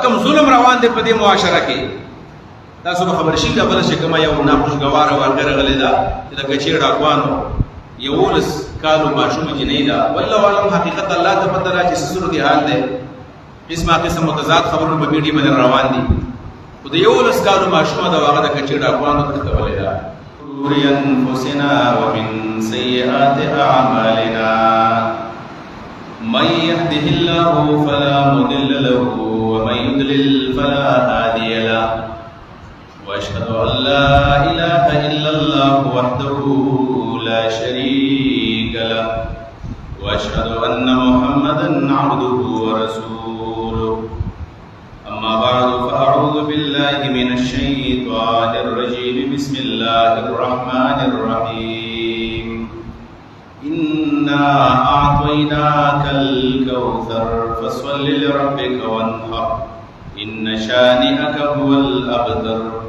کوم ظلم روان دی په دې معاشره کې تاسو به خبر شي دا بل شي کوم یو ناخوشګوار ورګر غلې دا چې د کچیر ډاکوانو یو لس کالو ماشوم جنې دا والله علم حقیقت الله ته پته را چې سسرو دی حال دی قسمه قسم متضاد خبرونه په میډیا باندې روان دي خو د یو لس کالو ماشوم دا هغه د کچیر ډاکوانو ته کولې دا شرور انفسنا ومن سيئات اعمالنا من يهده الله فلا مضل له ومن يضلل فلا هادي له واشهد ان لا اله الا الله وحده لا شريك له واشهد ان محمدا عبده ورسوله اما بعد فاعوذ بالله من الشيطان الرجيم بسم الله الرحمن الرحيم إنا أعطيناك الكوثر فصل لربك وانحر إن شانئك هو الأبتر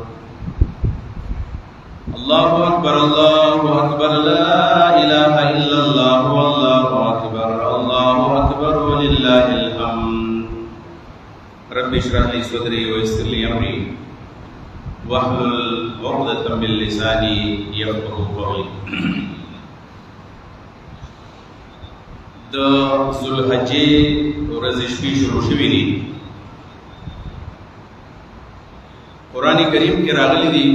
الله أكبر الله أكبر لا إله إلا الله والله أكبر الله أكبر ولله الحمد رب اشرح لي صدري ويسر لي أمري واحلل عقدة من لساني يفقهوا قولي د ذوالحجې ورځې شپې شروع شوې دي قرآن کریم کې راغلي دي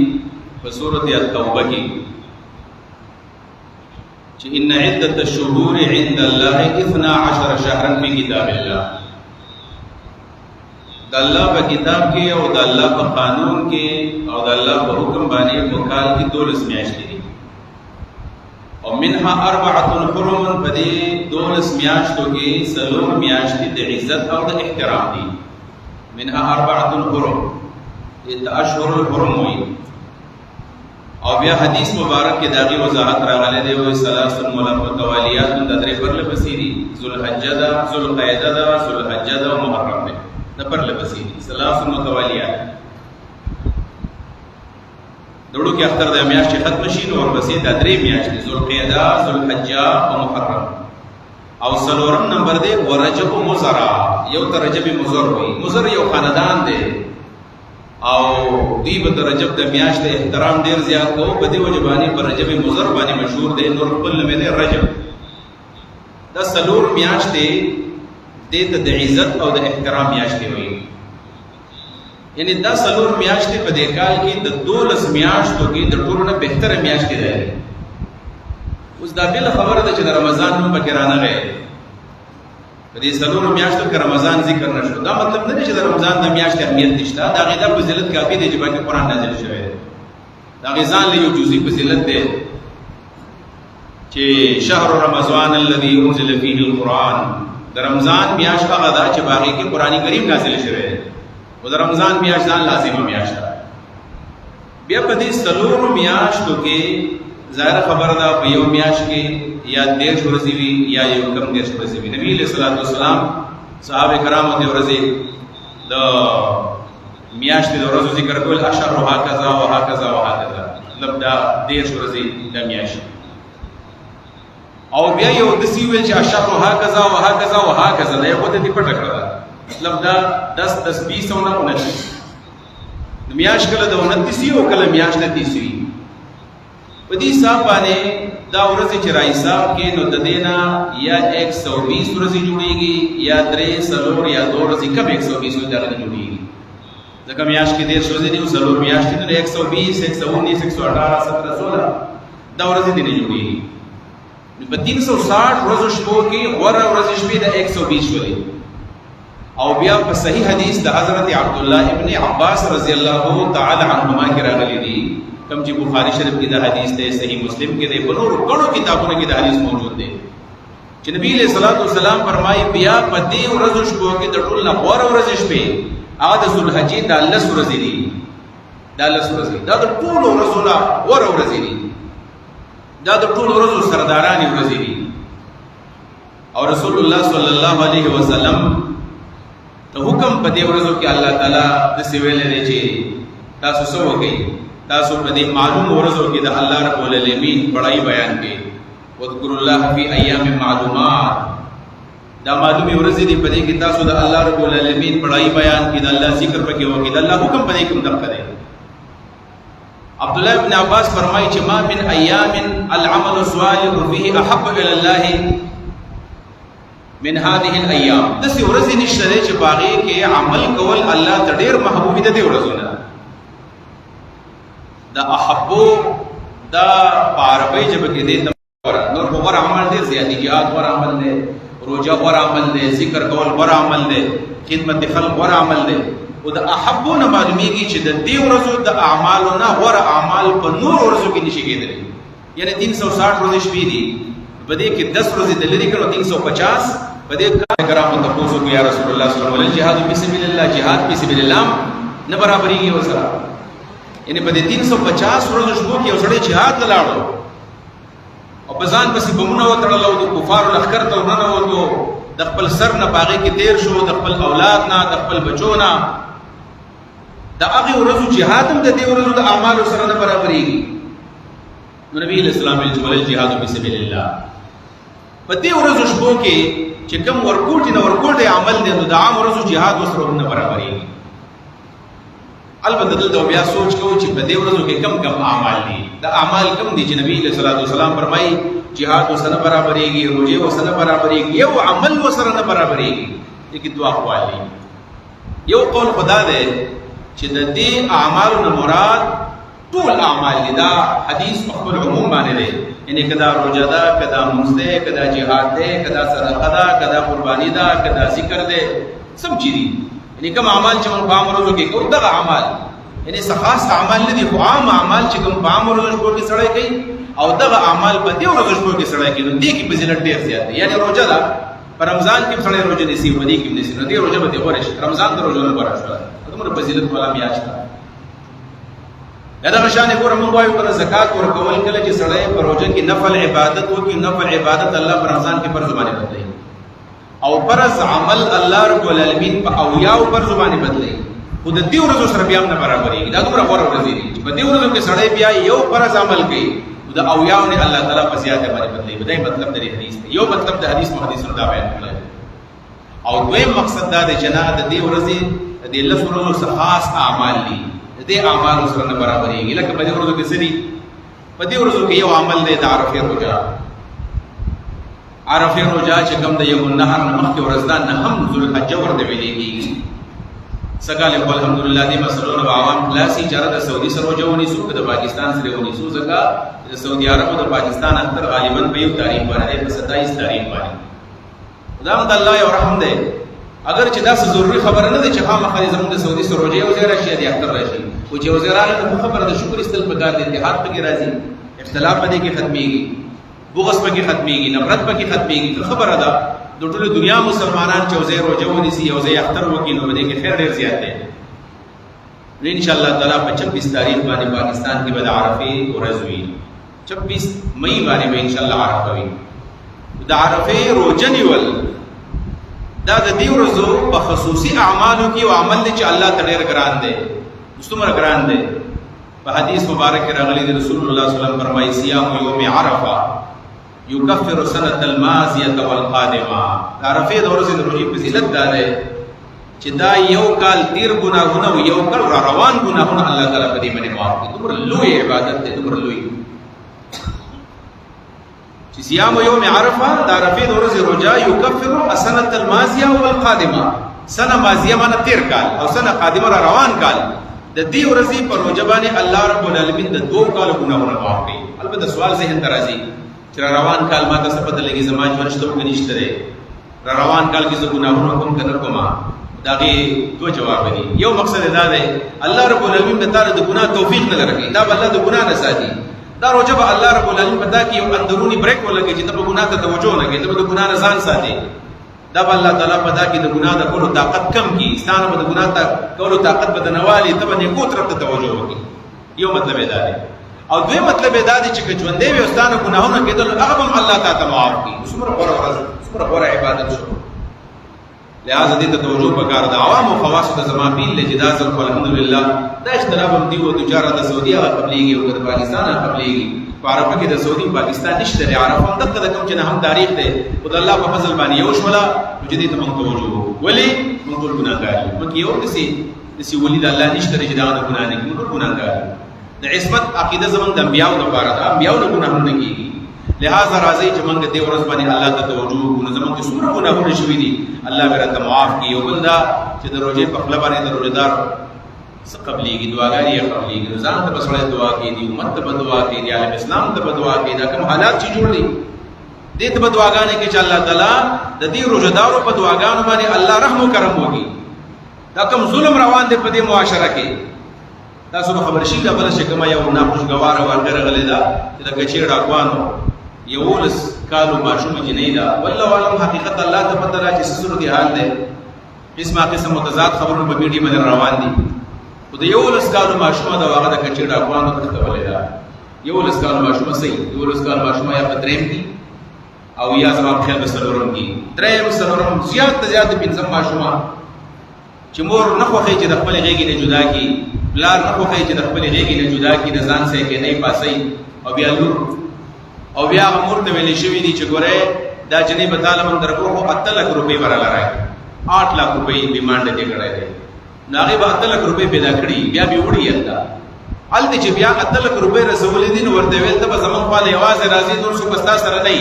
په سورۃ التوبه کې چې ان عدة الشهور عند الله 12 شهرا في كتاب الله د الله په کتاب کې او د الله په قانون کې او د الله په حکم باندې په کال کې 12 میاشتې دي او منها 4 حرم بدی 12 میاشتو کې سلور میاشتې د عزت او د احترام دي منها 4 حرم د اشهر الحرم وي او بیا حدیث مبارک کې داغي وضاحت راغلي دی او ثلاث متواليات د درې پر لپسيري ذوالحجه دا ذوالقعده دا ذوالحجه دا او محرم دی د پر لپسيري ثلاث متواليات دړو کې اختر د میاشتې ختم شي نو ورپسې د درې میاشتې ذوالقعده ذوالحجه او محرم او سلورم نمبر دی ورجب مضر یو ته رجب مضر وي مضر یو خاندان دی او دوی به د رجب د میاشتې احترام ډیر زیات کوو په دې وجه باندې پر رجب مضر باندې مشهور دی نور خپل نوم دی رجب دا سلور میاشتې د عزت او د احترام میاشتې وي یعنی دا سلور میاشتې په دې کال کې د 12 میاشتو کې د ټولو نه بهتره میاشتې ده اوس دا بل خبره ده چې د رمضان نوم پکې رانغی په دې سلور میاشتو کې رمضان ذکر نشو دا مطلب نه دی چې د رمضان د میاشتې اهمیت نشته دا غیدا فضیلت کافی دی چې باندې قرآن نازل شوی دی دا غیزان له یو جزئی فضیلت دی چې شهر رمضان الذي انزل فيه القرآن د رمضان میاشت هغه ده چې باغې کې قرآن کریم نازل شوی دی او د رمضان میاشت ځان لازمه میاشت ده بیا په دې سلور میاشتو کې ظاهر خبره ده په یو میاشت کې یا 10 ورځې وي یا یو کم 10 ورځې وي نبی علیہ الصلوۃ والسلام صحابه کرامو دې ورځې د میاشتې د ورځو ذکر کول اشهر هکذا او هکذا او هکذا مطلب دا 10 ورځې د میاشت او بیا یو د سی ویل چې اشهر هکذا او هکذا او هکذا دا یو د دې پټه کړه مطلب دا 10 10 20 او 29 د میاشت کله د 29 او کله میاشت د 30 وي په دې حساب باندې دا ورځې چې را حساب کې نو د دینا یا 120 ورځې جوړيږي یا 3 سلور یا 2 ورځې کم 120 ورځې جوړيږي ځکه میاشت کې 10 ورځې دي سلور میاشت کې 120 119 118 17 16 دا ورځې دي جوړيږي په 360 ورځو شپو کې غوړه ورځې شپې د 120 شولې او بیا په صحیح حدیث د حضرت عبد الله ابن عباس رضی الله تعالی عنهما کې راغلي دي کوم چې بخاری شریف کې دا حدیث دی صحیح مسلم کې دی بلور ټولو کتابونو کې دا حدیث موجود دی چې نبی علیہ الصلوۃ والسلام فرمایي بیا په دې ورځو شپو کې د ټول نه غوړه ورځې شپې هغه د ذوالحجې د 10 ورځې دي د 10 ورځې دا د ټول ورځو نه غوړه ورځې دي دا د ټول ورځو سردارانه ورځې دي او رسول الله صلی الله علیه وسلم ته حکم په دې ورځو کې الله تعالی د سویل دی چې تاسو څه وکړئ تاسو په دې معلوم ورځو کې د الله رب العالمین بڑائی بیان کړي واذکروا الله فی ایام معلومات دا معلومي ورځې دی په دې کې تاسو د الله رب العالمین بڑای بیان کې د الله ذکر پکې وکړي د الله حکم په دې کې مدقه دی. عبد الله ابن عباس فرمایي چې ما من ایام العمل الصالح فيه احب الى الله من هذه الايام. د څه ورځې نشته چې باغې کې عمل کول الله ته ډېر محبوب دي د ورځو نه. دا احبو دا عربی جبه کې دې نور غوړ عمل دې زیاتې jihad غوړ عمل دې روزه غوړ عمل دې ذکر کول غوړ عمل دې خدمت خلق غوړ عمل دې او د احبو نه معلومیږي چې د دې ورځو د اعمالو نه غوړ اعمال په نور ورځو کې نشي کېدلی. یعنی 360 ورځې شپې دي په دې کې 10 ورځې د لري کړو 350 په دې کرامو ته پوښتنه کوي یا رسول الله صلی الله علیه وسلم جهاد فی سبیل الله جهاد فی سبیل الله نه برابرېږي وسره. یعنی په دې 350 ورځو شپو کې اوسړي jihad لاړو او بزان پسې بمونه وتړل او د کفارو لخر ته ورننه وته د خپل سر نه باغې کې تیر شو د خپل اولاد نه د خپل بچو نه د هغه ورځو jihad هم د دې ورځو د اعمالو سره نه برابرېږي. نو نبی اسلام ویل جهاد فی سبیل الله په دې ورځو شپو کې چې کوم ورکوټي نه ورکوټي عمل دی نو د عام ورځو jihad وسره نه برابرېږي. البته دلته بیا سوچ کوو چې په دې ورځو کې کم کم اعمال دي دا اعمال کم دي چې نبی صلی الله علیه وسلم فرمایي jihad وسره برابرېږي روزه وسره برابرېږي یو عمل وسره نه برابرېږي. دغه دوه اقوال دي. یو قول خدا دی چې د دې اعمالو نه مراد ټول اعمال دي. دا حدیث په خپل عموم باندې دی یعنی کدا روزه ده کدا مونږ ده کدا jihad ده کدا صدقه ده کدا قرباني ده کدا ذکر ده سم چی دي. یعنی کوم اعمال چې موږ په عام ورځو کې کوو دغه اعمال یعنی خاص اعمال نه دي خو عام اعمال چې کوم په عام ورځو کې سړی کوي او دغه اعمال په دې ورځو کې سړی کوي نو دې کې فضیلت ډېر زیات دی. یعنی روزه ده په رمضان کې سړی روزه نیسي په دې کې نیسي نو دې روزه به دې غوړې شي رمضان د روزو نه غوړه شو دغه فضیلت والا میاشت ده. دا شان ګور موږ وایو کله زکات ورکول کله چې سړی په روزه کې نفل عبادت وکړي نفل عبادت الله په رمضان کې پر زبانه بدلي او فرض عمل الله رب العالمین په اولیاء پر زبانه بدلي خو د دې ورځو سره بیا نه برابرېږي. دا دومره غوړه ورځې دي چې په دې ورځو کې سړی بیا یو فرض عمل کوي د اولیاء نه الله تعالی په زیاته باندې بدلي. دا مطلب د حدیث دی. یو مطلب د حدیث محدثینو دا بیان کړل او دویم مقصد دا دی چې نه د دې ورځې د الله سبحانه څخه خاص اعمال دي دې اعمال سره نه برابرېږي. لکه په دې ورځو کې سړي په دې ورځو کې یو عمل دی د عرفه روزه. عرفه روزه چې کوم د یوم النهر نه مخکې ورځ ده نه هم ذوالحجه ورته ویل کېږي. سګاله په الحمدلله دې مسلو نه عوام خلاصي چې د سعودي سره روزه ونی سو د پاکستان سره ونی سو ځکه د سعودي عرب او د پاکستان اختر غالبا په یو تاریخ باندې په 27 تاریخ باندې خدای د الله یو رحم دی. اگر چې دا ضروري خبره نه ده چې خامخا زموږ د سعودي سره روزه او زیرا شي د اختر راشي او چې وزیرانو ته خبره د شکر استل په کار دي اتحاد پکې راځي اختلاف پدې کې ختميږي بغض پکې ختميږي نفرت پکې ختميږي. خبره ده د ټول دنیا مسلمانان چې وزیر روزه ونیسي او زی اختر وکړي نو دې کې خیر ډیر زیات دی. ان شاء الله تعالی په 26 تاریخ باندې پاکستان کې به عرفه ورځ وي. 26 مئی باندې به ان شاء الله عرفه وي. د عرفه روزه نیول دا د دې ورځو په خصوصي اعمالو کې او عمل چې الله تعالی ګران دی مستمر ګران دی. په حدیث مبارک کې راغلی دی رسول الله صلی الله علیه وسلم فرمایي صيام یوم عرفه یکفر سنه الماضیه والقادمه. عرفه د ورځې د روزي فضیلت دا ده چې دا یو کال تیر ګناهونه او یو کال را روان ګناهونه الله تعالی په دې باندې معاف کړي. دومره لوی عبادت دی دومره لوی چې صيام یوم عرفه د عرفه د ورځې روزه یکفر سنه الماضیه والقادمه. سنه ماضیه معنی تیر کال او سنه قادمه را روان کال د دې ورځې پر روزه باندې الله رب العالمین د دوه کالو ګناهونه معاف کړي. البته سوال ذهن ته راځي چې روان کال ما ته پته لګي زما ژوند شته او نشته دی روان کال کې زه ګناهونه کوم کنه کوم. داغه دوه جواب دي. یو مقصد دا دی الله رب العالمین د تعالی د ګناه توفیق نه لري دا الله د ګناه نه ساتي. دا روزه به الله رب العالمین پتا کې یو اندرونی بریک ولګي چې د ګناه ته توجه نه کوي د ګناه نه ځان ساتي. دا الله تعالی پتا کې د ګناه د کولو طاقت کم کی ستانه د ګناه ته کولو طاقت بدنوالي ته باندې کو طرف ته توجه وکړي. یو مطلب دا دی او دوی مطلب دا دی چې ژوندې وي ستانه ګناهونه کېدل هغه هم الله تعالی معاف کړي. څومره غوړه ورځ څومره غوړه عبادت شو. لہذا دې ته توجه پکار ده. عوام او خواص ته زما پیل له جداز الحمدلله دا اختلاف هم دی او تجارت د سعودي او قبليږي او د پاکستان قبليږي. په عربه کې د سعودي پاکستان نشته لري. عرب هم دغه کوم چې نه هم تاریخ دی او د الله په فضل باندې یو شولا چې دې ته موږ توجه ولی موږ ټول ګناهګار یو. موږ یو دسي ولی د الله نشته چې دا د ګناه نه کوي. موږ ګناهګار د عصمت عقیده زمونږ د انبیاءو لپاره ده. انبیاءو نه ګناه نه کیږي. لہذا راځي چې موږ دې ورځ باندې الله ته توجه وکړو. زمونږ څومره ګناهونه شوي دي الله به راته معاف کړي. او بل دا چې د روزې په خپل باندې د روزدار څه قبليږي دعاګانې یې قبليږي. ځان ته بس وړه دعا کوي دي امت ته دعا کوي دي عالم اسلام ته دعا کوي. دا کوم حالات چې جوړ دي دې ته دعاګانې کې چې الله تعالی د دې روزدارو په دعاګانو باندې الله رحم او کرم وکړي. دا کوم ظلم روان دی په دې معاشره کې دا څه خبر شي دا بل شي کما یو ناخوشګوار ورګره غلې دا چې د کچې ډاکوانو یولس کالو ماشوم جنې دا والله علم حقیقت الله ته پته را چې صورت حال ده. قسمه قسم متضاد خبرونه په میډیا باندې روان دي. او د یولس کالو ماشوم دا هغه د کچې ډاکوانو ته ولې دا یولس کالو ماشوم صحیح یولس کالو ماشوم یا پدریم کی او یا زما خیال بسلورم کی دریم سلورم زیات پنځم ماشوم چې مور نه خوښي چې د خپل غېږې نه جدا کی بلار نه خوښي چې د خپل غېږې نه جدا کی د ځان سره کې نه پاسي او بیا لور او بیا مور ته ویلې شوې دي چې ګوره دا جنې په تعالی من درکو 8 لک روپۍ ورلا راځي 8 لک روپۍ ډیمانډ دې کړای دی. ناغه به 8 لک روپۍ پیدا کړی بیا به وړي یلدا ال دې چې بیا 8 لک روپۍ رسول دي نو ورته ویل ته به زمون خپل आवाज راځي نور څه پستا سره نه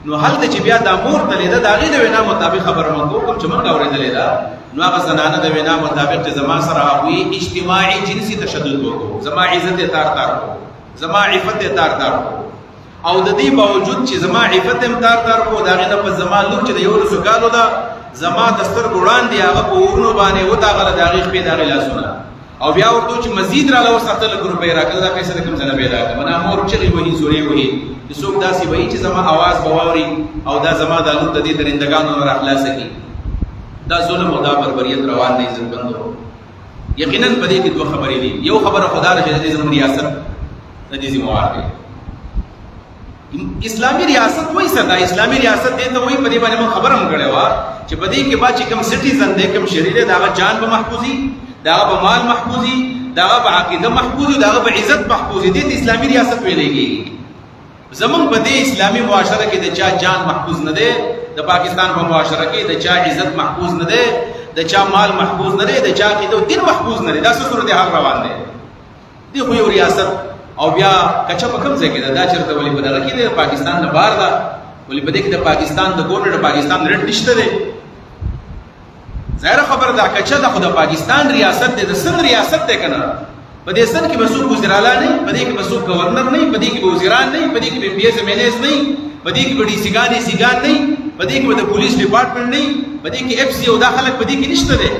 نو حل دې چې بیا د مور ته لیدا داغه د وینا مطابق خبر مونږ کوم چې مونږ اورېدلې دا نو هغه زنانه د وینا مطابق چې زما سره وي اجتماعي جنسي تشدد وکړو زما عزت تار کو زما عفت تار کو او د دې باوجود چې زما عفت هم تار کو داغه نه په زما لور چې د یو رسولو دا زما دستر ګړان دی هغه په ورونو باندې و دا غل تاریخ په داغه لاسونه او بیا ورته چې مزید را لور 7 لک روپۍ راکړه دا پیسې کوم څه نه پیدا کړه منا مور چې وਹੀ زوري وਹੀ چې څوک داسي وਹੀ چې زما आवाज بووري او دا زما د لور د دې درندگانو را خلاص کی دا ظلم او دا بربریت روان دی عزت بندو. یقینا په دې کې دوه خبرې دي. یو خبره خدا رجه دې زموږ ریاست د دې زموار دی اسلامی ریاست وای صدا اسلامی ریاست دې ته وای په دې باندې خبره هم کړې و چې په دې کې با چې کوم سټیزن دې کوم شریعت دا جان به محفوظي دا به مال محفوظي دا به عقیده محفوظي دا به عزت محفوظي دې اسلامی ریاست ویلېږي. زمون په دې اسلامی معاشره کې د چا جان محفوظ نه دی د پاکستان په معاشره کې د چا عزت محفوظ نه دی د چا مال محفوظ نه دی د چا عقیده او دین محفوظ نه دی. دا څه صورت حال روان دی دی خو یو ریاست او بیا کچا په کوم ځای کې دا چرته ولې په دغه کې د پاکستان نه بار دا ولې په دې کې د پاکستان د ګورنر د پاکستان رټ نشته دی ظاهر خبر دا کچا د خود پاکستان ریاست دی د سن ریاست دی کنه په دې سن کې مسوق وزیرالا نه په دې کې مسوق گورنر نه په دې کې وزیران نه په دې کې پی ایس ایم ایل ایس نه په دې کې بډي سیګان نه په دې کې د پولیس ډپارټمنټ نه په دې کې اف سی او داخله په دې کې نشته دی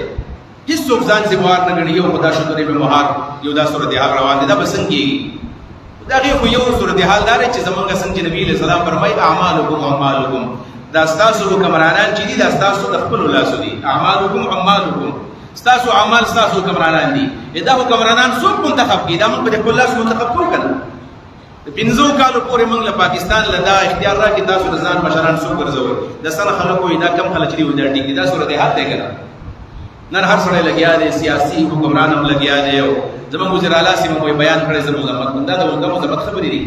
هیڅ څوک ځان ذمہوار نه غني یو خدا شکر به مهار یو دا صورت حال روان دي دا بسنګي دا خو یو صورت حال دار چې زمونږ څنګه نبی له سلام فرمای اعمالکم دا تاسو حکمرانان چې دي دا تاسو د خپل لاس دي اعمالکم تاسو اعمال تاسو حکمرانان دي دا حکمرانان څوک منتخب کی دا موږ په خپل لاس منتخب کوو کنه د 15 کالو پورې موږ له پاکستان لدا اختیار را کی تاسو ځان مشران څوک ګرځوي د سره خلکو دا کم خلک دی ودر دي دا صورت حال دی کنه نن هر سره لګیا دي سیاسي حکمران هم لګیا دي زموږ وزیر اعلی سیمه کوئی بیان کړی زموږ زمت دا د مزمت خبرې دي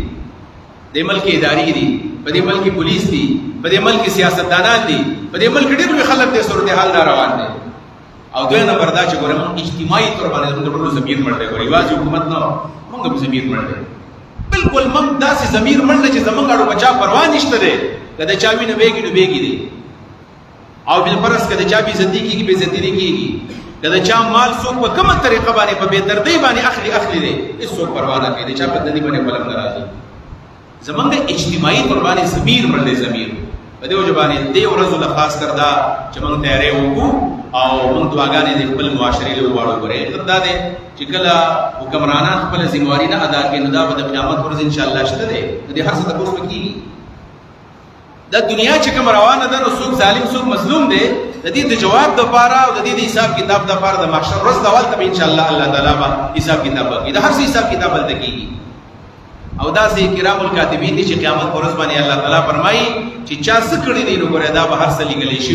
د ملک اداري دي په دې ملک پولیس دي په دې ملک سیاستدانان دي په دې ملک ډېر خلک د صورت حال روان دي او دوی نه برداشت ګورم اجتماعي تور باندې موږ ټول زمير مړل کوي واځي حکومت نه موږ به زمير مړل بالکل موږ داسې زمير مړل چې زمونږ اړو بچا پروا نشته ده کله چا ویني بیګي دي او بل پرس کده چا بي عزت کیږي بي عزت کیږي کده چا مال څوک په کومه طریقه باندې په بے دردی باندې اخلي دي هیڅ څوک پروا نه کوي چا په دندي باندې بلم ناراضي زمونږ اجتماعي تور باندې زمير مړل زمير په دې وجبانې دې ورځو له خاص کردا چې موږ تیارې وکړو او موږ دعاګانې د خپل معاشري له واړو غره خدای دې چې کله حکمرانان خپل ذمہواری نه ادا کړي نو دا د قیامت ورځ ان شاء الله شته ده دې هر څه تاسو کیږي دا دنیا چې کوم روانه ده نو څوک ظالم څوک مظلوم دی د دې د جواب د پاره او د دې د حساب کتاب د پاره د محشر ورځ د اول ته ان شاء الله الله تعالی با حساب کتاب کوي دا هر څه حساب کتاب بل کیږي او دا سي کرام الکاتبین دي چې قیامت ورځ باندې الله تعالی فرمایي چې چا څه کړی دی نو ګره دا به هر څه لګلې شي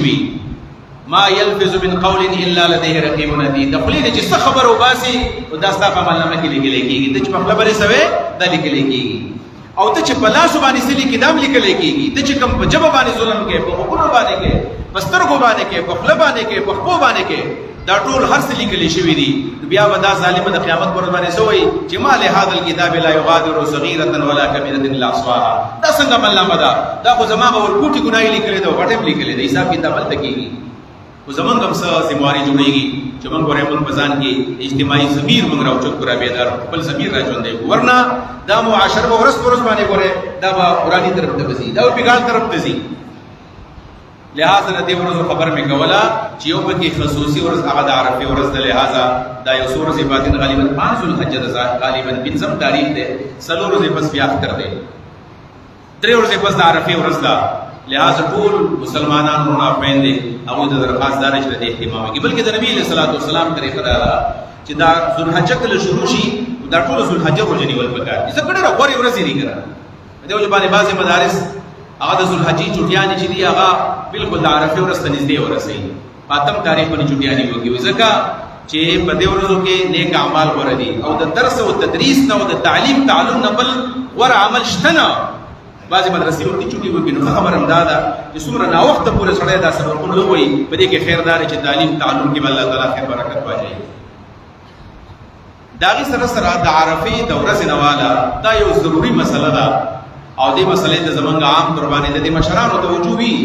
ما يلفظ من قول الا لديه رقيب عتيد. د خپل چې څه خبر وباسي او دا ستاسو په عمل نامه کې لیکل کېږي. ته چې په خپل باندې سوي دا لیکل کېږي، او ته چې په لاس باندې سلی کې دام لیکل کېږي. ته چې کوم په جبه باندې ظلم کې، په حقوق باندې کې، په سترګو باندې کې، په خپل باندې کې، په خپل باندې کې، دا ټول هر څه لیکل شوی دي. بیا به دا ظالم د قیامت پر باندې سوی چې ما له هذا الكتاب لا يغادر صغيرة ولا كبيرة الا احصاها. دا څنګه عمل نامه ده؟ دا خو زما ور کوټي ګناي لیکل دي او غټم لیکل دي. حساب کتاب تل کېږي. خو زمونږ هم څه ذمہواری جوړیږي چې موږ ورې موږ بزان کې اجتماعي ضمیر موږ راوچت کړه بیدار خپل ضمیر را ژوندې، ورنه دا معاشره به ورځ پر ورځ باندې ګوره دا به قرآني طرف ته ځي، دا به بګال طرف ته ځي. لہذا د دې ورځو خبر مې کوله چې یو پکې خصوصي ورځ هغه د عرفه ورځ ده. لہذا دا یو څو ورځې بعد غالبا 5 ذوالحجه ده، غالبا 5 تاریخ ده، 4 ورځې پس بیا اختر ده، 3 ورځې پس د عرفه ورځ ده. لہذا ټول مسلمانان منافقین دي هغه د درخواست دار چې د اهتمام کوي، بلکې د نبی صلی الله علیه وسلم طریقه دا چې دا ذوالحجه کله شروع شي دا ټول ذوالحجه ورځې نیول پکار دي. ځکه ډېر غوړې ورځې دي ګره د یو باندې بعضې مدارس هغه د ذوالحجې چټیانې چې دي هغه بالکل د عرفه ورځ ته نږدې ورسوي، په 8 تاریخ باندې چټیانې وکړي، ځکه چې په دې ورځو کې نیک اعمال غوره دي او د درس او تدریس نه او د تعلیم تعلم نه بل غوره عمل شته نه. بعضې مدرسې ورته چټي وکړي نو خبر هم دا ده چې څومره ناوخته پورې سړی دا سبقونه ووایي، په دې کې خیر دا دی چې تعلیم تعلم کې به الله تعالی خیر برکت واچوي. د هغې سره سره د عرفې د ورځې نه واله دا یو ضروري مسله ده، او دې مسلې ته زمونږ عام طور باندې د دې مشرانو توجه وي.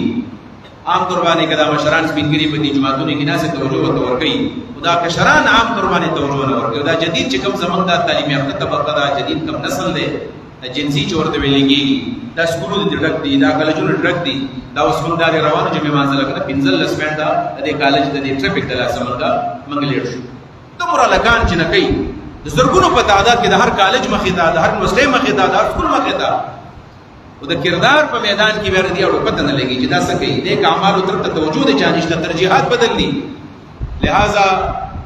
عام طور باندې که دا مشران سپین ګري په دې جوماتونو کې ناسې توجه ورته ورکوي، خو دا کشران عام طور باندې توجه نه ورکوي. دا جدید چې کوم زمونږ دا تعلیم یافته طبقه ده، جدید کوم نسل دی، جنسي چې ورته ویل کېږي، دا سکولونه دې ډک دي، دا کالجونه ډک دي، دا اوس موږ دا روانو چې مانځه لګنه 15 منټه د دې کالج د دې ټریفک د لاسه موږ لیټ شو. دومره لګان چې نه کوي، د زرګونو په تعداد کې د هر کالج مخې ته، د هر مسلم مخې ته، د هر سکول مخې ته، او د کردار په میدان کې بیا دې اړو پته نه لګي چې دا څه کوي. نیک اعمالو طرف ته توجه د چا نشته، ترجیحات بدل دي. لہذا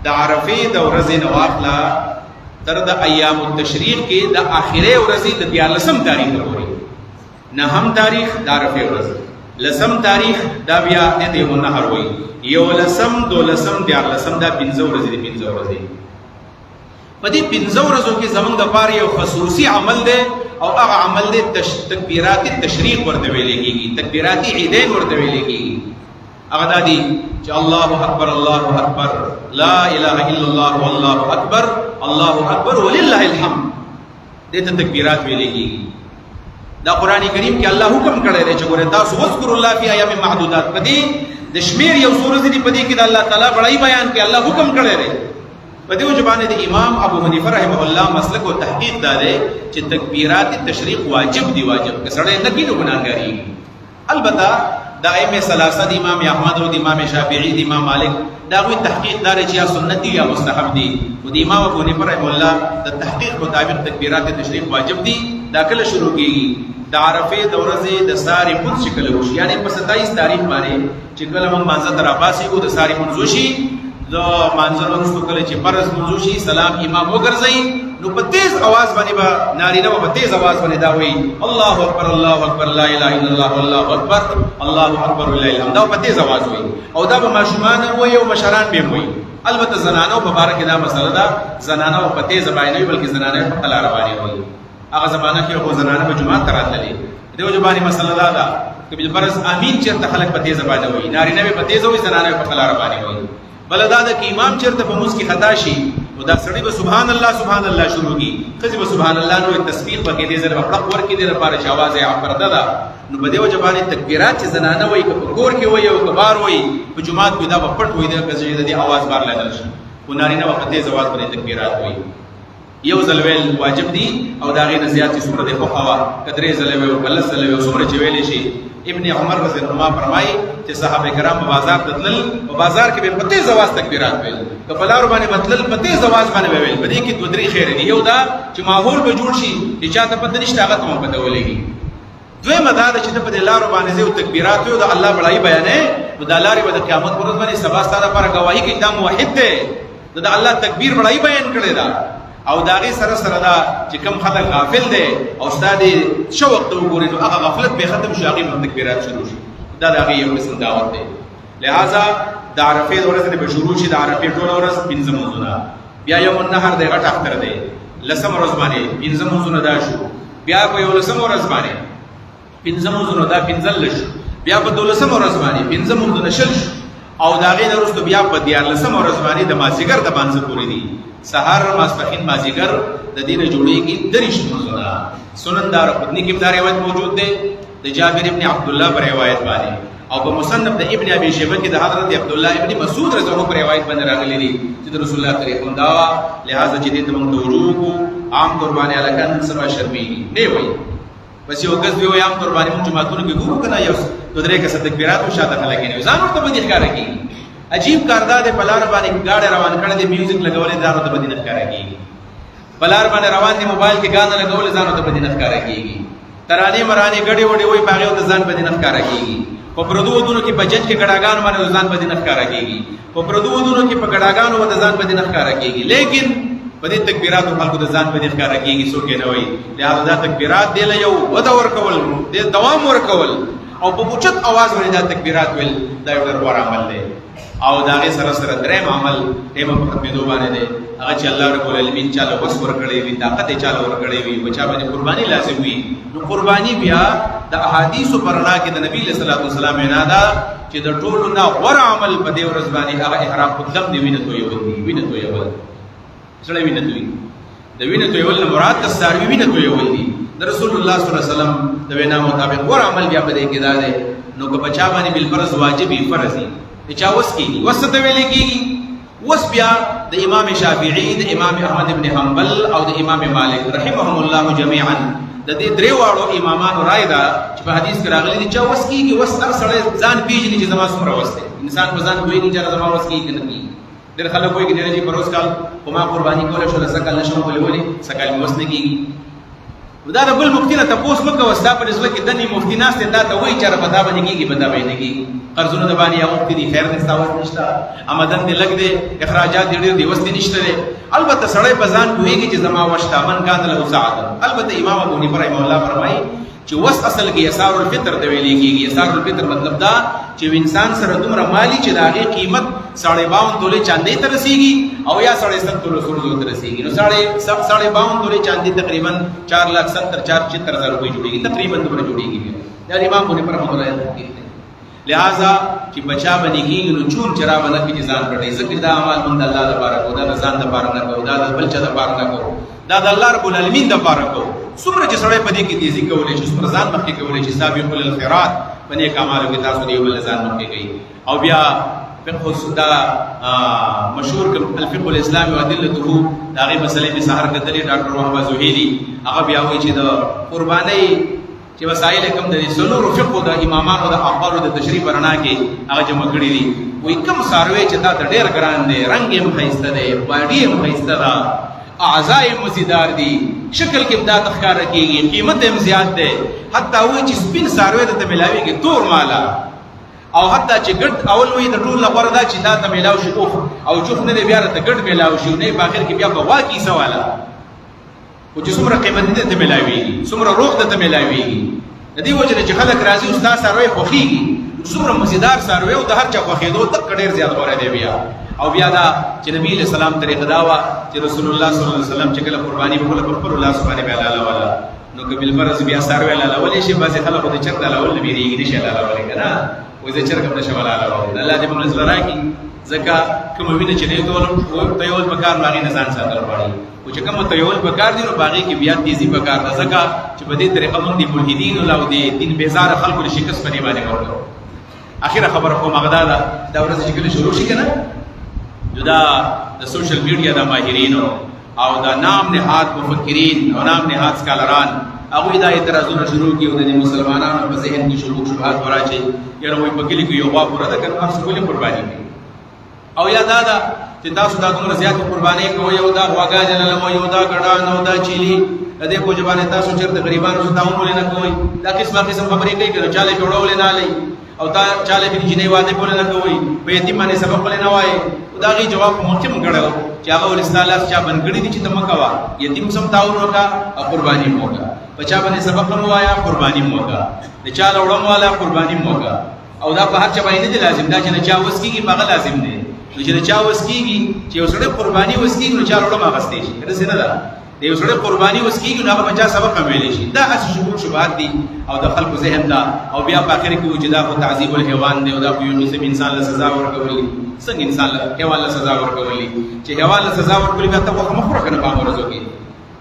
د عرفې د ورځې نه واخله تر د ایام التشریق کې د آخرې ورځې د 14 تاریخ پورې، 9 تاریخ د عرفې ورځ، 10 تاریخ دا بیا د یوم النحر وایي، 11 12 14 دا 15 ورځې دي. 15 ورځې په دې 15 ورځو کې زمونږ د پاره یو خصوصي عمل دی، او هغه عمل دی تکبیرات التشریق ورته ویل کېږي، تکبیرات عیدین ورته ویل کېږي. هغه دا دي چې الله اکبر الله اکبر لا اله الا الله والله اکبر الله اکبر ولله الحمد، دې ته تکبیرات ویل کېږي. دا قرآن کریم کې الله حکم کړی دی چې ګوره تاسو واذکروا الله فی ایام معدودات، په دې د شمیر یو څو ورځې دي، په دې کې د الله تعالی بړای بیان کې الله حکم کړی دی. په دې وجه باندې د امام ابو حنیفه رحمه الله مسلک او تحقیق دا دی چې تکبیرات تشریق واجب دي، واجب که سړی نه کوي نو ګناهګاري. البته د ائمه ثلاثه د امام احمد او د امام شافعي د امام مالک دا غوي تحقیق دار چې یا سنت دي یا مستحب دي، او د امام ابو حنیفه رحمه الله د تحقیق مطابق تکبیرات تشریق واجب دي. دا کله شروع کیږي؟ د عرفه د ورځې د ساری منځ شکل وشي، یعنی په 27 تاریخ باندې چې کله موږ مانځه تر اباسي کو د ساری منځ وشي، د مانځه وروسته کله چې فرض منځ وشي سلام امام وګرځي، نو په تیز आवाज باندې به نارینه په تیز आवाज باندې دا وایي الله اکبر الله اکبر لا اله الا الله والله اکبر الله اکبر ولله الحمد، دا په تیز आवाज وایي، او دا به ماشومان وایي او مشران به وایي. البته زنانو په باره کې دا مسله ده، زنانو په تیز باندې نه بلکې زنانه په قلار باندې وایي. هغه زمانہ کې خو زنانه په جمعه ته راتللې، دیو جبانی مسله دا ده چې بل فرض امین چیرته خلک په تیز باندې وایي، نارینه په تیز وایي، زنانه په قلار باندې وایي. بل دا ده کې امام چیرته په موږ کې خطا شي او دا سړی به سبحان الله سبحان الله شروع کی، خزي به سبحان الله نو تسبیح پکې دې زره په ور کې دې لپاره چې आवाज یې عبرته ده، نو په دې وجه باندې تکبیرات چې زنانه وایي په کور کې وایي او کبار وایي په جمعات کې دا په پټ وایي دا چې دې आवाज بار لګل شي، او نارینه په تیز आवाज باندې تکبیرات وایي. یو ځل ویل واجب دي او دا غي نه زیات چې سورته خو خوا کدرې ځل ویل او کله ځل ویل سورته ویل شي. ابن عمر رضی الله عنه فرمایي چې صحابه کرام په بازار تدل او بازار کې به په تیز आवाज تکبیرات ویل، په بلار باندې مطلب په تیز आवाज باندې ویل. په دې کې دوه درې خیر دي، یو دا چې ماحول به جوړ شي چې چاته پته نشته هغه ته پته ولګي. دویمه دا چې په دې لارو باندې زو تکبیرات او د الله بڑای بیانې، نو د لارې په قیامت ورځ باندې سبا ستاره لپاره گواہی کې دا موحد دی، د الله تکبیر بڑای بیان کړی دا. او داغي سره سره دا چې کم خلک غافل دي او استاد شوق ته وګوري نو هغه غفلت به ختم شي، هغه تکبیرات شروع شي، دا داغي یو قسم دعوت دی. لہذا د عرفې د ورځې به شروع شي د عرفې ټول ورځ 15 منځونه بیا یوم النحر د غټ اختر دی لسم ورځ باندې 15 منځونه دا شو بیا په 11 ورځ باندې 15 منځونه دا 15 لش بیا په 12 ورځ باندې 15 منځونه شل او دا غي وروسته بیا په 14 ورځ باندې د مازیګر د باندې پوری دي سحر ماسپخین مازیګر د دینه جوړیږي درش منځونه سنن دار قطنی کې دا روایت موجود دی د جابر ابن عبد الله پر روایت باندې او په مصنف د ابن ابي شيبه کې د حضرت عبد الله ابن مسعود رضی الله عنه پر روایت باندې راغلي دي چې رسول الله طریقه دا لہذا چې دې ته موږ توجه کو عام قرباني الکان سره شرمېږي نه وي بس یو کس دی عام قرباني موږ جماعتونو کې ګورو کنه یو درې کې تکبیرات او شاته خلک نه ځان ورته باندې ښکار کوي عجیب کاردار په لار باندې گاډي روان کړي دي میوزیک لګولې ځان ورته باندې ښکار کوي په لار باندې روان دي موبایل کې غانا لګولې ځان ورته باندې ښکار کوي ترانه مرانه غړي وړي وای باغې ته ځان باندې ښکار کوي په پردو ودونو کې بجټ کې ګډاګانو باندې ځان باندې ښکار کوي په پردو ودونو کې په ګډاګانو باندې ځان باندې ښکار کوي لیکن په دې تکبیرات خلکو د ځان باندې ښکار کوي څوک نه وای لہذا دا تکبیرات دی له یو ودا ورکول د دوام ورکول او په اوچت आवाज باندې دا تکبیرات ویل دا یو ډېر غوړ عمل دی او دا غي سره سره درېم عمل ټیم په خدمت باندې دی هغه چې الله رب العالمین چاله وس ورکړي وي طاقت چاله ورکړي وي بچا باندې قرباني لازم وي نو قرباني بیا د احادیث پرنا کې د نبی صلی الله علیه وسلم نه دا چې د ټولو نه غوړ عمل په دې ورځ باندې هغه احرام قدم دی وینه توي وینه توي سره وینه توي د وینه توي ول مراد د ساروي وینه توي ول دي د رسول الله صلی الله علیه وسلم د وینا مطابق غوړ عمل بیا په دې کې دا دی نو که بچا باندې بل فرض واجبي فرضي چا وس کیږي وس ته ویل کیږي وس بیا د امام شافعي د امام احمد ابن حنبل او د امام مالک رحمهم الله جميعا د دې درې واړو امامانو رائے دا چې په حدیث کې راغلي دي چې وس کیږي وس هر سړی ځان پیژني چې زما څومره وس دی انسان په ځان کوی نه چې زما وس کیږي نه کیږي ډېر خلک وایي چې په روز کال کومه قرباني کوله شو لسکل نشم ولولي سکل وس نه کیږي دا د بل مفتي نه تاسو مکه وستا په نسبت کې دني مفتي ناس ته دا ته وایي چې رب دا باندې کیږي بدا باندې کیږي قرضونه د باندې یو وخت دي خیر نشته واس نشته آمدن دې لګ دې اخراجات دې ډېر دي وستې نشته البته سړی په ځان کویږي چې زما وشتا من کان له سعادت البته امام ابو حنیفه رحمه الله فرمایي چې وس اصل کې یسار الفطر د ویلې کېږي یسار الفطر مطلب دا چې انسان سره دومره مالی چې داغه قیمت 52 تولې چاندي ته رسیږي او یا 70 تولې سورزو ته رسیږي نو 52 تولې چاندي تقریبا 4,70,000 روپۍ جوړيږي تقریبا دومره جوړيږي دا امام ابو حنیفه رحمه الله کوي لہذا چې بچا باندې کېږي نو چون چرا باندې کې ځان پټي ذکر دا اعمال من الله لپاره کو دا ځان لپاره نه کو دا بل چا لپاره نه کو دا د الله رب العالمین لپاره کو څومره چې سړی په دې کې تیزی کولای شي څومره ځان مخکې کولای شي سابقوا للخيرات باندې کمالو کې تاسو دی ول ځان مخکې کوي او بیا فقه الصدا مشهور الفقه الاسلامي وادلته دا غي مسلې په سحر کتلې ډاکټر وهاب زهيري هغه بیا وایي چې د قرباني چې وسایل کوم د سلور فقه د امامانو د اخبارو د تشریح ورنا کې هغه جمع کړی دي وای کوم ساروي چې دا ډېر ګران دي رنگ یې مخایسته دی باډي یې مخایسته ده اعضاء مزیدار دي شکل کې امداد ښکار کیږي قیمت هم زیات ده حتی وای چې سپین ساروي د ملاوي کې تور مالا او حتی چې ګډ اول وای د ټول لپاره دا چې دا ته ملاو شي او چوف نه بیا ته ګډ ملاو شي نه په اخر کې بیا په واقعي سواله او چې څومره قیمت دې ته ملاوي څومره روح ته ملاوي د دې وجه چې خلک راځي استاد ساروي خوخيږي څومره مزیدار ساروي او د هر چا خوخېدو تک ډېر زیات غوړه دی بیا او بیا دا چې نبی له سلام طریقه دا وا چې رسول الله صلی الله علیه وسلم چې کله قرباني په خپل الله سبحانه و تعالی والا نو کبل فرض بیا ساروي لاله ولې شي بعض خلک د چرته لاول نبی ریږي نشه لاله ولې کنه وې د چرګم نشه ولا لاله الله دې موږ نظر راکې ځکه کوم ویني چې دې ته یو پکار باندې نه ځان ساتل غواړي او چې کوم ته یو پکار دي نو باغې کې بیا تیزی پکار ده ځکه چې په دې طریقه موږ دې ملحدین او دې دین بیزار خلکو له شکست باندې باندې ورته اخیره خبره کوم غدا دا ورځ چې کله شروع شي کنه دا د سوشل میډیا د ماهرینو او دا نام نهاد مفکرین او نام نهاد سکالران هغه دا اعتراضونه شروع کیو د مسلمانانو په ذهن کې شبهات وراشي یره وي په کلی کې یو غوا پوره ده کنه هر څه کولی قرباني کوي او یا دا چې تاسو دا کومه زیات قرباني کوي یو دا غواګا جنل او یو دا ګډا نو دا چيلي د دې په ځبانه تاسو چیرته غریبانو ته تعاون ولې نه کوي دا قسم خبرې کوي چې چاله جوړول نه لای او تا چاله کې جنې واده کول نه کوي په یتیم باندې سبق ولې نه وای دا غي جواب محکم غړو چې هغه ول استعلاس چا بنګړي دي چې تمکوا یتیم سم تعاون وکا او قرباني موکا بچا باندې سبق مو وایا قرباني موکا د چاله وړم والا قرباني موکا او دا په هر چا باندې نه لازم دا چې چا وس کیږي هغه لازم دی نو چې چا وس کیږي چې وسړي قرباني وس کیږي نو چا وړم غستې شي دا څنګه ده د وسړي قرباني وس کیږي نو هغه بچا سبق ویلې شي دا اصل شبهات دي او د خلکو ذهن دا او بیا په اخر کې چې دا خو تعذيب الحيوان دی او دا خو یو څه انسان له سزا ورکولي څنګه انسان له حیوان له سزا ورکولي چې حیوان له سزا ورکولي بیا ته خو مخره کنه په ورځو کې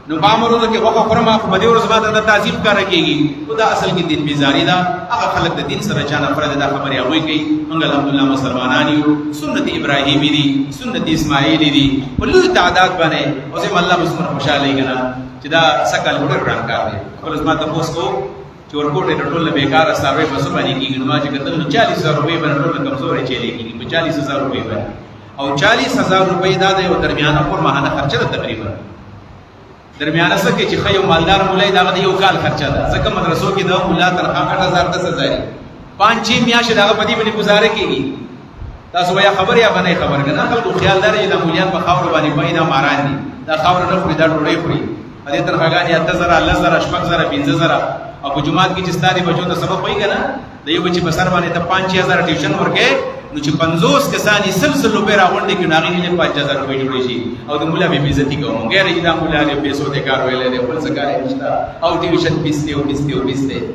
نو په ورځو کې وخت خورما په دې ورځ باندې د تعذيب کار کېږي او دا اصل کې دین بیزاری دا هغه خلک د دین سره چانه فرض دا خبري هغه کوي موږ الحمدلله مسلمانان یو سنت ابراهیمی دي سنت اسماعیلی دي په لوی تعداد باندې او زم الله مسلمان خوشاله کنا چې دا سکل ډېر ګران کار دی خپل ما ته پوسټ کو چې ورکوټه ټول بیکاره سروي په څه باندې کېږي نو ما چې کتل 40000 روپۍ باندې ټول کمزوري چلی کېږي په 40000 روپۍ باندې او 40000 روپۍ دا د یو درمیانه پر ماهانه خرچه ده تقریبا درمیانه څه کې چې خو یو مالدار مولای دا د یو کال خرچه ده ځکه مدرسو کې د مولا تنخواه 8000 10000 5 میاشتې دا په دې باندې گزاره کېږي تاسو بیا خبر یا باندې خبر کنه خلکو خیال لري چې د مولیان په خاور باندې پیدا ماران دي دا خاور نه خوري دا ډوړې خوري دې تنخواګانی 8000 10000 10000 15000 او په جمعات کې چې ستاري بچو ته سبق وایي کنه د یو بچي په سر باندې ته 5000 ټیوشن ورکې نو چې 50 کسانی سلسله روپے راوړل کې ناغي نه 5000 روپے جوړي شي او د مولا به عزت کوم غیر چې دا مولا له پیسو ته کار ویلې دی خپل څه کار نشته او ټیوشن پیسته او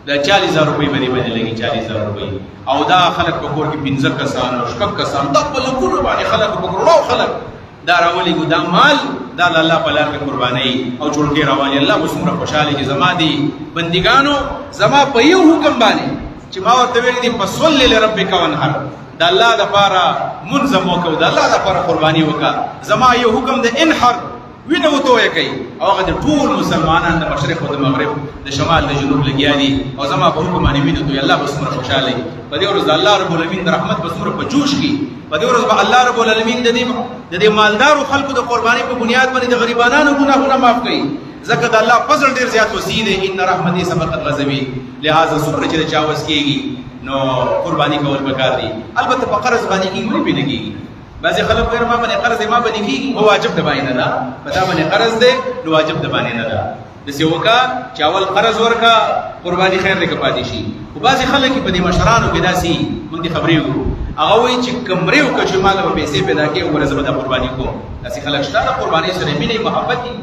دا 40000 روپے باندې لګي 40000 روپے او دا خلک په کور کې 15 کسان او شپږ کسان د خپل کور باندې خلک په کورو خلک دا راولي ګدا مال دا الله په لار کې قرباني او جوړ کې راوالي الله مسمره خوشاله چې زما دي بندګانو زما په یو حکم باندې چې ما ورته ویل دي فصل لربک وانحر دا الله د پاره منظم وکاو دا الله د پاره قرباني وکا زما یو حکم د انحر وینه وته یې کوي او هغه د ټول مسلمانانو د مشرق او د مغرب د شمال د جنوب لګیا دي او زما په حکم باندې وینه ته الله مسمره خوشاله په دې ورځ الله رب العالمین د رحمت مسمره په جوش کې په دې ورځ به الله رب العالمین د دې مالدارو خلکو د قرباني په بنیاد باندې د غریبانو ګناهونه معاف کړي ځکه د الله فضل ډیر زیات وسیع دی ان رحمتي سبقت غضبي لہذا څومره چې چاوس کېږي نو قرباني کول پکار دي البته په قرض باندې کېږي نه کېږي بعضې خلک وایي ما باندې قرض ما باندې کېږي هو واجب د باندې نه ده په تا باندې قرض دی نو واجب د باندې نه ده داسې وکړه چې اول قرض ورکړه قرباني خیر دی که پاتې شي خو بعضې خلک په دې مشرانو کې داسې موږ دې خبرې وکړو هغه وایي چې کمرې وکړه چې ما له پیسې پیدا کړې وګوره زه به دا قرباني کوم داسې خلک شته د قربانۍ سره مینې محبت دي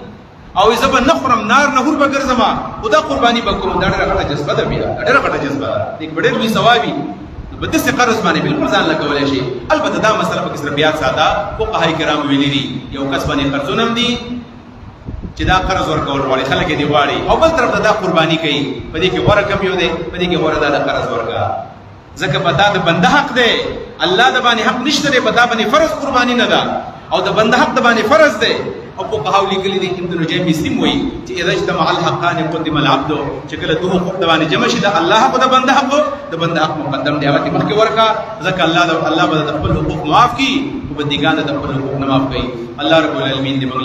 او زه به نه خورم نار نهور به ګرځم خو دا قرباني به کوم دا ډېره غټه جذبه ده بیا ډېره غټه جذبه ده دې به ډېر لوی ثواب وي په داسې قرض باندې بالکل ځان لګولی شي البته دا مسله پکې صرف یاد ساته فقهای کرامو ویلي دي یو کس باندې قرضونه هم دي چې دا قرض ورکول غواړي خلک یې دې غواړي او بل طرف ته دا قرباني کوي په دې کې غوره کم یو دی په دې کې غوره دا د قرض ورکړه ځکه په تا د بنده حق دی الله د باندې حق نشته دی په تا باندې فرض قرباني نه ده او د بنده حق د باندې فرض دی او فقهاو لیکلي دي ابن نجيم مسلم وایي چې اذا اجتمع الحقان قدم العبد چې کله دوه حقوق د باندې جمع شي د الله حق د بنده حق مقدم دی هغه مخکې ورکړه ځکه الله به د خپل حقوق معاف کړي او بندګان د خپل حقوق نه معاف کړي الله رب العالمین دې موږ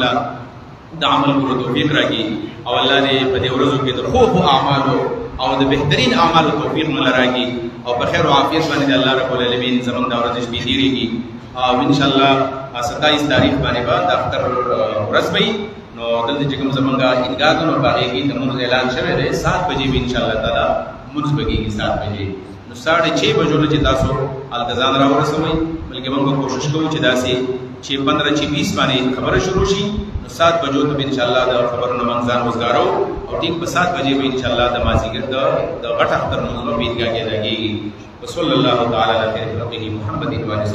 د عمل کولو توفیق راکړي او الله دې په دې ورځو کې د ښو اعمالو او د بهترین اعمالو توفیق موږ راکړي او په خیر او عافیت باندې الله رب العالمین زموږ د ورځې شپې تېرېږي او ان شاء الله 27 تاریخ باندې به د اختر ورځ وي نو دلته چې کوم زمونږ عیدګاه ده نو په هغې کې د مونځ اعلان شوی دی 7 بجې به انشاءالله تعالی مونځ به کېږي 7 بجې نو 6:30 بجو نه چې تاسو هلته ځان راورسوئ بلکې موږ به کوشش کوو چې داسې چې 15 چې 20 باندې خبره شروع شي نو 7 بجو ته به انشاءالله د خبرونو موږ ځان وزګارو او ټیک په 7 بجې به انشاءالله د مازدیګر د غټ اختر مونځ به عیدګاه کې لګېږي وصلی الله تعالی علی خیر خلقه محمد و علیه